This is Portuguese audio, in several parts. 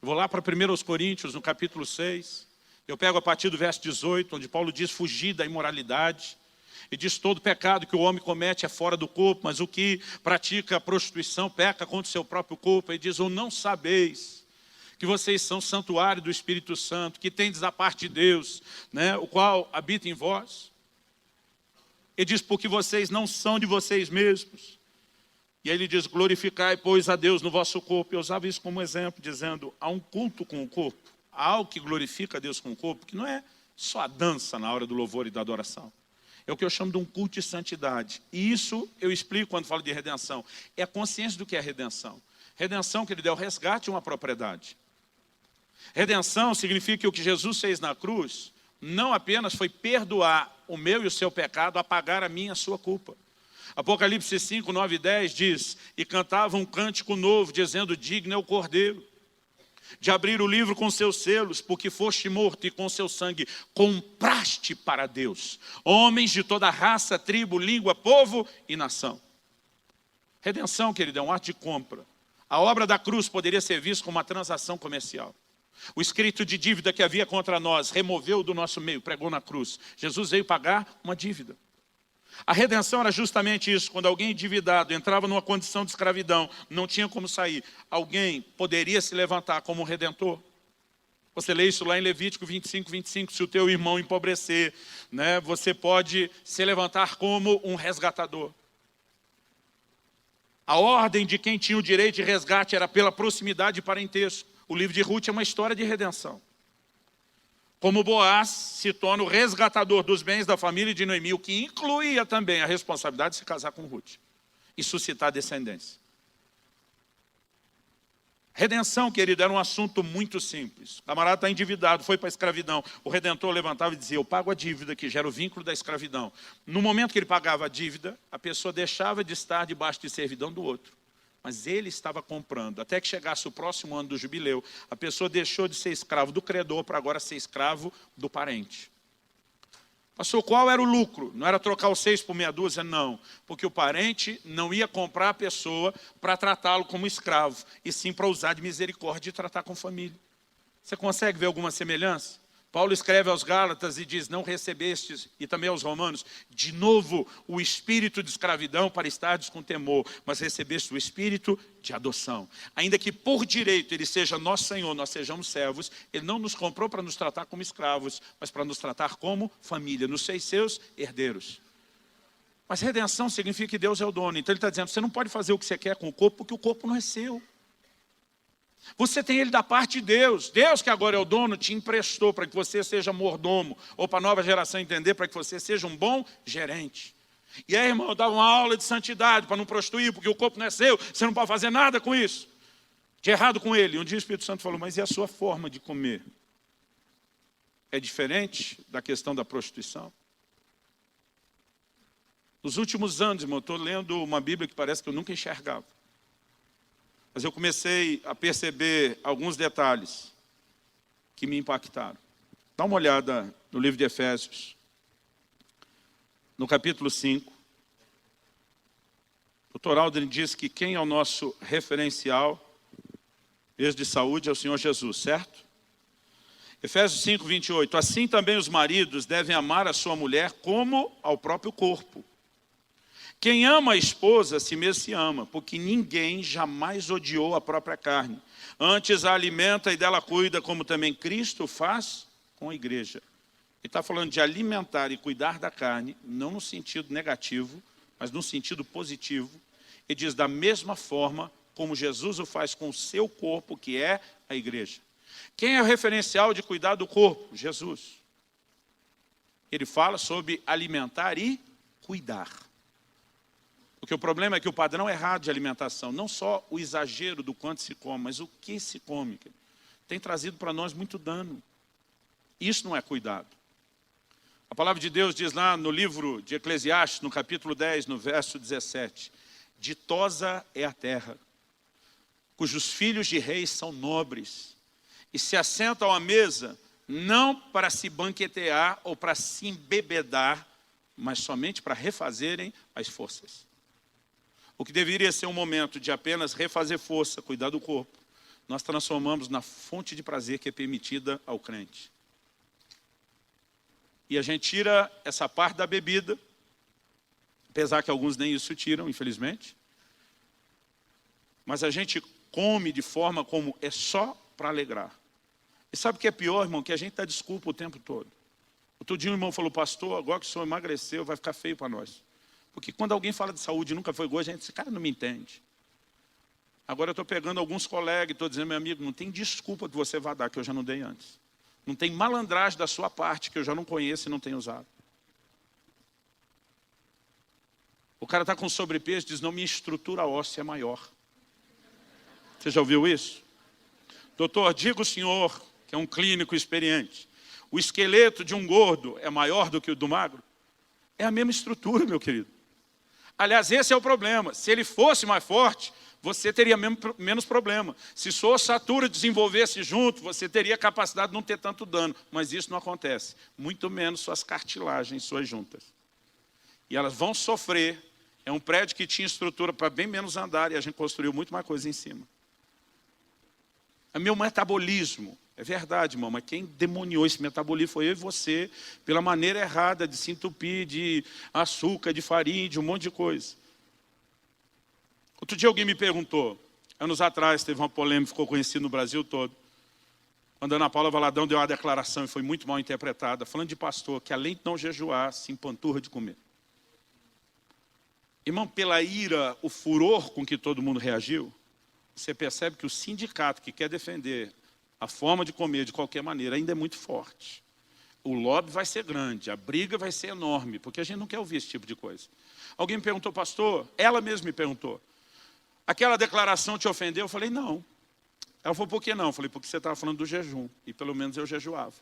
Eu vou lá para 1 Coríntios, no capítulo 6. Eu pego a partir do verso 18, onde Paulo diz fugir da imoralidade. E diz todo pecado que o homem comete é fora do corpo, mas o que pratica a prostituição peca contra o seu próprio corpo. E diz, ou não sabeis que vocês são santuário do Espírito Santo, que tendes da parte de Deus, né, o qual habita em vós. Ele diz, porque vocês não são de vocês mesmos. E aí ele diz, glorificai, pois, a Deus no vosso corpo. Eu usava isso como exemplo, dizendo, há um culto com o corpo. Há algo que glorifica a Deus com o corpo, que não é só a dança na hora do louvor e da adoração. É o que eu chamo de um culto de santidade. E isso eu explico quando falo de redenção. É a consciência do que é redenção. Redenção, que ele deu resgate de uma propriedade. Redenção significa que o que Jesus fez na cruz não apenas foi perdoar o meu e o seu pecado, apagar a minha e a sua culpa. Apocalipse 5, 9 e 10 diz, e cantava um cântico novo, dizendo, digno é o Cordeiro de abrir o livro com seus selos, porque foste morto e com seu sangue compraste para Deus homens de toda raça, tribo, língua, povo e nação. Redenção, querido, é um ato de compra. A obra da cruz poderia ser vista como uma transação comercial. O escrito de dívida que havia contra nós, removeu do nosso meio, pregou na cruz. Jesus veio pagar uma dívida. A redenção era justamente isso, quando alguém endividado entrava numa condição de escravidão, não tinha como sair, alguém poderia se levantar como um redentor. Você lê isso lá em Levítico 25, 25, se o teu irmão empobrecer, né, você pode se levantar como um resgatador. A ordem de quem tinha o direito de resgate era pela proximidade e parentesco. O livro de Ruth é uma história de redenção. Como Boaz se torna o resgatador dos bens da família de Noemi, o que incluía também a responsabilidade de se casar com Ruth e suscitar descendência. Redenção, querido, era um assunto muito simples. O camarada está endividado, foi para a escravidão. O Redentor levantava e dizia, eu pago a dívida, que gera o vínculo da escravidão. No momento que ele pagava a dívida, a pessoa deixava de estar debaixo de servidão do outro. Mas ele estava comprando. Até que chegasse o próximo ano do jubileu, a pessoa deixou de ser escravo do credor para agora ser escravo do parente. Pastor, qual era o lucro? Não era trocar os 6 por meia dúzia? Não. Porque o parente não ia comprar a pessoa para tratá-lo como escravo, e sim para usar de misericórdia e tratar com família. Você consegue ver alguma semelhança? Paulo escreve aos Gálatas e diz, não recebestes, e também aos Romanos, de novo o espírito de escravidão para estardes com temor, mas recebeste o espírito de adoção. Ainda que por direito ele seja nosso Senhor, nós sejamos servos, ele não nos comprou para nos tratar como escravos, mas para nos tratar como família, nos seus herdeiros. Mas redenção significa que Deus é o dono. Então ele está dizendo, você não pode fazer o que você quer com o corpo, porque o corpo não é seu. Você tem ele da parte de Deus. Deus, que agora é o dono, te emprestou para que você seja mordomo. Ou para a nova geração entender, para que você seja um bom gerente. E aí, irmão, eu dava uma aula de santidade para não prostituir, porque o corpo não é seu, você não pode fazer nada com isso. De errado com ele. Um dia o Espírito Santo falou, mas e a sua forma de comer? É diferente da questão da prostituição? Nos últimos anos, irmão, eu estou lendo uma Bíblia que parece que eu nunca enxergava. Mas eu comecei a perceber alguns detalhes que me impactaram. Dá uma olhada no livro de Efésios, no capítulo 5. O Dr. Aldrin diz que quem é o nosso referencial, mesmo de saúde, é o Senhor Jesus, certo? Efésios 5, 28. Assim também os maridos devem amar a sua mulher como ao próprio corpo. Quem ama a esposa, a si mesmo se ama, porque ninguém jamais odiou a própria carne. Antes a alimenta e dela cuida, como também Cristo faz com a igreja. Ele está falando de alimentar e cuidar da carne, não no sentido negativo, mas no sentido positivo. Ele diz, da mesma forma como Jesus o faz com o seu corpo, que é a igreja. Quem é o referencial de cuidar do corpo? Jesus. Ele fala sobre alimentar e cuidar. Porque o problema é que o padrão errado de alimentação, não só o exagero do quanto se come, mas o que se come, tem trazido para nós muito dano. Isso não é cuidado. A palavra de Deus diz lá no livro de Eclesiastes, no capítulo 10, no verso 17, ditosa é a terra, cujos filhos de reis são nobres, e se assentam à mesa, não para se banquetear ou para se embebedar, mas somente para refazerem as forças. O que deveria ser um momento de apenas refazer força, cuidar do corpo, nós transformamos na fonte de prazer que é permitida ao crente. E a gente tira essa parte da bebida, apesar que alguns nem isso tiram, infelizmente. Mas a gente come de forma como é só para alegrar. E sabe o que é pior, irmão? Que a gente dá desculpa o tempo todo. Outro dia um irmão falou, pastor, agora que o senhor emagreceu, vai ficar feio para nós. Porque quando alguém fala de saúde e nunca foi gordo, a gente diz, esse cara não me entende. Agora eu estou pegando alguns colegas e estou dizendo, meu amigo, não tem desculpa que você vá dar, que eu já não dei antes. Não tem malandragem da sua parte, que eu já não conheço e não tenho usado. O cara está com sobrepeso e diz, não, minha estrutura óssea é maior. Você já ouviu isso? Doutor, diga o senhor, que é um clínico experiente, o esqueleto de um gordo é maior do que o do magro? É a mesma estrutura, meu querido. Aliás, esse é o problema. Se ele fosse mais forte, você teria menos problema. Se sua ossatura desenvolvesse junto, você teria capacidade de não ter tanto dano. Mas isso não acontece. Muito menos suas cartilagens, suas juntas. E elas vão sofrer. É um prédio que tinha estrutura para bem menos andar e a gente construiu muito mais coisa em cima. É meu metabolismo. É verdade, irmão, mas quem demoniou esse metabolismo foi eu e você, pela maneira errada de se entupir de açúcar, de farinha, de um monte de coisa. Outro dia alguém me perguntou, anos atrás, teve uma polêmica, ficou conhecida no Brasil todo, quando a Ana Paula Valadão deu uma declaração e foi muito mal interpretada, falando de pastor, que além de não jejuar, se empanturra de comer. Irmão, pela ira, o furor com que todo mundo reagiu, você percebe que o sindicato que quer defender a forma de comer de qualquer maneira ainda é muito forte. O lobby vai ser grande, a briga vai ser enorme, porque a gente não quer ouvir esse tipo de coisa. Alguém me perguntou, pastor, ela mesma me perguntou, aquela declaração te ofendeu? Eu falei, não. Ela falou, por que não? Eu falei, porque você estava falando do jejum, e pelo menos eu jejuava.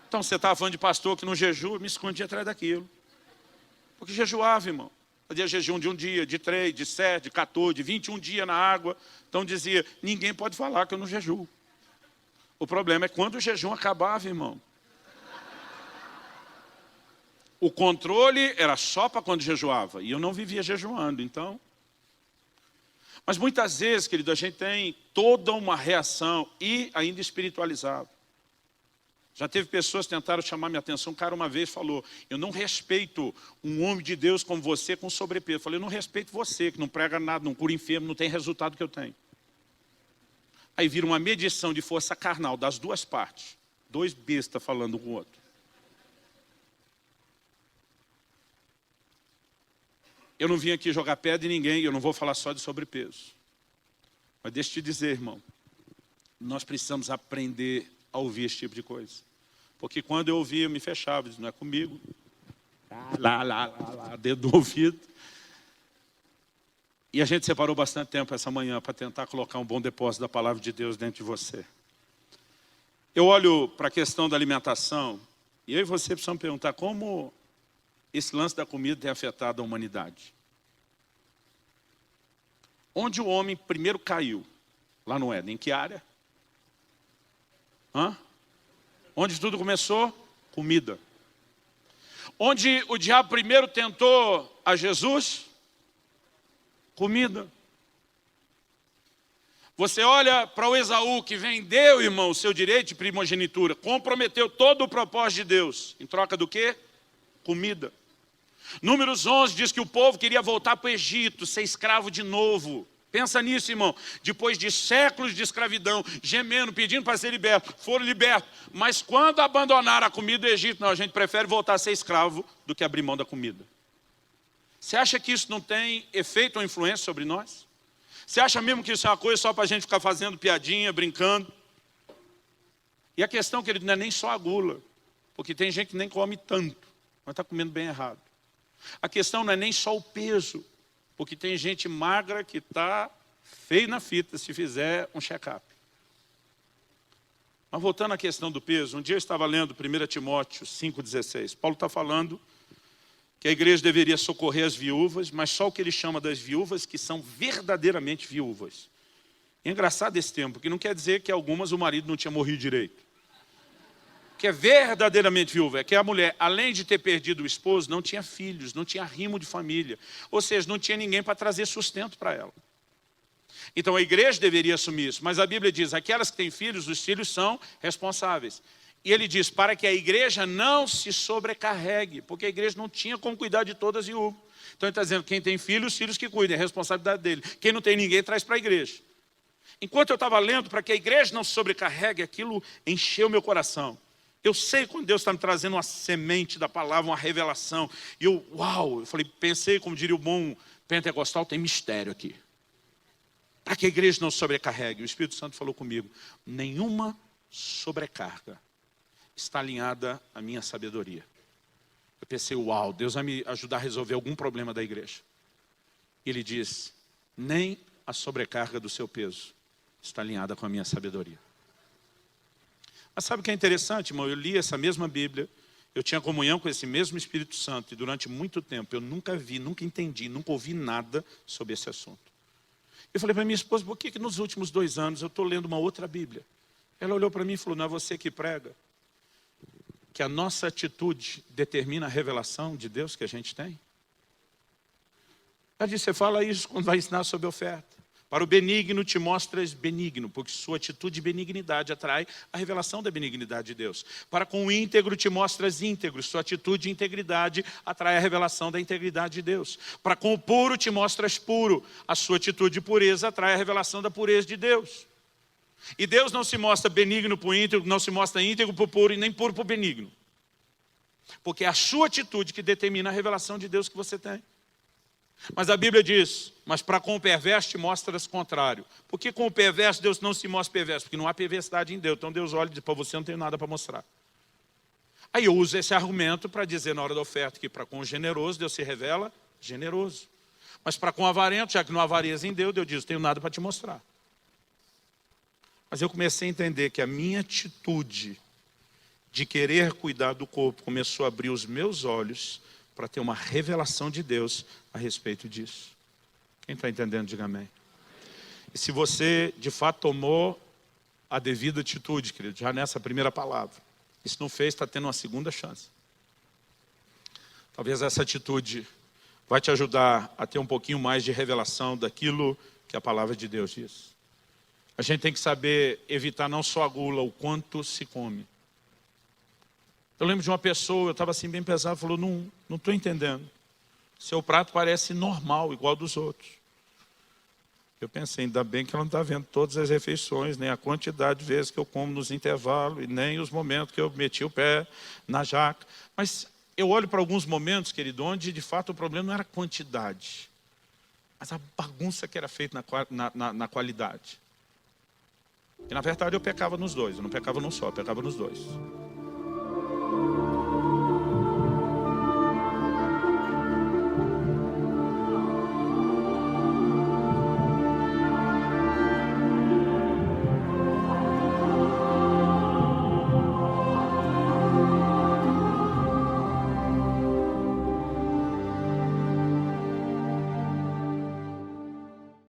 Então, você estava falando de pastor que no jejum, eu me escondia atrás daquilo. Porque jejuava, irmão. Fazia jejum de 1 dia, de 3, de 7, de 14, de 21 dias na água. Então dizia, ninguém pode falar que eu não jejuo. O problema é quando o jejum acabava, irmão. O controle era só para quando jejuava. E eu não vivia jejuando, então. Mas muitas vezes, querido, a gente tem toda uma reação e ainda espiritualizado. Já teve pessoas que tentaram chamar minha atenção. Um cara uma vez falou, eu não respeito um homem de Deus como você com sobrepeso. Eu falei, eu não respeito você, que não prega nada, não cura enfermo, não tem resultado que eu tenho. Aí vira uma medição de força carnal das duas partes. Dois bestas falando um com o outro. Eu não vim aqui jogar pedra em ninguém, eu não vou falar só de sobrepeso. Mas deixa eu te dizer, irmão, nós precisamos aprender a ouvir esse tipo de coisa. Porque quando eu ouvia, eu me fechava, dizia, não é comigo. Lá, dedo no ouvido. E a gente separou bastante tempo essa manhã para tentar colocar um bom depósito da palavra de Deus dentro de você. Eu olho para a questão da alimentação, e eu e você precisamos perguntar como esse lance da comida tem afetado a humanidade. Onde o homem primeiro caiu? Lá no Éden, em que área? Onde tudo começou? Comida. Onde o diabo primeiro tentou a Jesus? Comida. Você olha para o Esaú que vendeu, irmão, o seu direito de primogenitura, comprometeu todo o propósito de Deus. Em troca do quê? Comida. Números 11 diz que o povo queria voltar para o Egito, ser escravo de novo. Pensa nisso, irmão. Depois de séculos de escravidão, gemendo, pedindo para ser liberto, foram libertos. Mas quando abandonaram a comida do Egito, não, a gente prefere voltar a ser escravo do que abrir mão da comida. Você acha que isso não tem efeito ou influência sobre nós? Você acha mesmo que isso é uma coisa só para a gente ficar fazendo piadinha, brincando? E a questão, querido, não é nem só a gula. Porque tem gente que nem come tanto, mas está comendo bem errado. A questão não é nem só o peso. Porque tem gente magra que está feio na fita se fizer um check-up. Mas voltando à questão do peso, um dia eu estava lendo 1 Timóteo 5,16. Paulo está falando que a igreja deveria socorrer as viúvas, mas só o que ele chama das viúvas que são verdadeiramente viúvas. É engraçado esse termo, porque não quer dizer que algumas o marido não tinha morrido direito. Que é verdadeiramente viúva, é que a mulher, além de ter perdido o esposo, não tinha filhos, não tinha arrimo de família. Ou seja, não tinha ninguém para trazer sustento para ela. Então a igreja deveria assumir isso, mas a Bíblia diz, aquelas que têm filhos, os filhos são responsáveis. E ele diz, para que a igreja não se sobrecarregue, porque a igreja não tinha como cuidar de todas em uma. Então ele está dizendo, quem tem filhos, os filhos que cuidem, é a responsabilidade dele. Quem não tem ninguém, traz para a igreja. Enquanto eu estava lendo, para que a igreja não se sobrecarregue, aquilo encheu meu coração. Eu sei quando Deus está me trazendo uma semente da palavra, uma revelação. E eu falei, pensei, como diria o bom pentecostal, tem mistério aqui. Para que a igreja não se sobrecarregue. O Espírito Santo falou comigo, nenhuma sobrecarga está alinhada à minha sabedoria. Eu pensei, Deus vai me ajudar a resolver algum problema da igreja. Ele diz, nem a sobrecarga do seu peso está alinhada com a minha sabedoria. Mas sabe o que é interessante, irmão? Eu li essa mesma Bíblia, eu tinha comunhão com esse mesmo Espírito Santo, e durante muito tempo eu nunca vi, nunca entendi, nunca ouvi nada sobre esse assunto. Eu falei para minha esposa, por que nos últimos 2 anos eu estou lendo uma outra Bíblia? Ela olhou para mim e falou, não é você que prega? Que a nossa atitude determina a revelação de Deus que a gente tem? Ela disse, você fala isso quando vai ensinar sobre oferta. Para o benigno te mostras benigno, porque sua atitude de benignidade atrai a revelação da benignidade de Deus. Para com o íntegro te mostras íntegro, sua atitude de integridade atrai a revelação da integridade de Deus. Para com o puro te mostras puro, a sua atitude de pureza atrai a revelação da pureza de Deus. E Deus não se mostra benigno para o íntegro, não se mostra íntegro para o puro e nem puro para o benigno. Porque é a sua atitude que determina a revelação de Deus que você tem. Mas a Bíblia diz, mas para com o perverso te mostras contrário. Por que com o perverso Deus não se mostra perverso? Porque não há perversidade em Deus. Então Deus olha e diz, para você não tenho nada para mostrar. Aí eu uso esse argumento para dizer na hora da oferta que para com o generoso Deus se revela generoso. Mas para com o avarento, já que não há avareza em Deus, Deus diz, tenho nada para te mostrar. Mas eu comecei a entender que a minha atitude de querer cuidar do corpo começou a abrir os meus olhos para ter uma revelação de Deus a respeito disso. Quem está entendendo, diga amém. E se você de fato tomou a devida atitude, querido, já nessa primeira palavra, isso não fez, está tendo uma segunda chance. Talvez essa atitude vai te ajudar a ter um pouquinho mais de revelação daquilo que a palavra de Deus diz. A gente tem que saber evitar não só a gula, o quanto se come. Eu lembro de uma pessoa, eu estava assim bem pesado, falou, não estou entendendo. Seu prato parece normal, igual ao dos outros. Eu pensei, ainda bem que ela não está vendo todas as refeições, nem a quantidade de vezes que eu como nos intervalos, e nem os momentos que eu meti o pé na jaca. Mas eu olho para alguns momentos, querido, onde de fato o problema não era a quantidade, mas a bagunça que era feita na qualidade. E na verdade eu pecava nos dois, eu não pecava num só, eu pecava nos dois.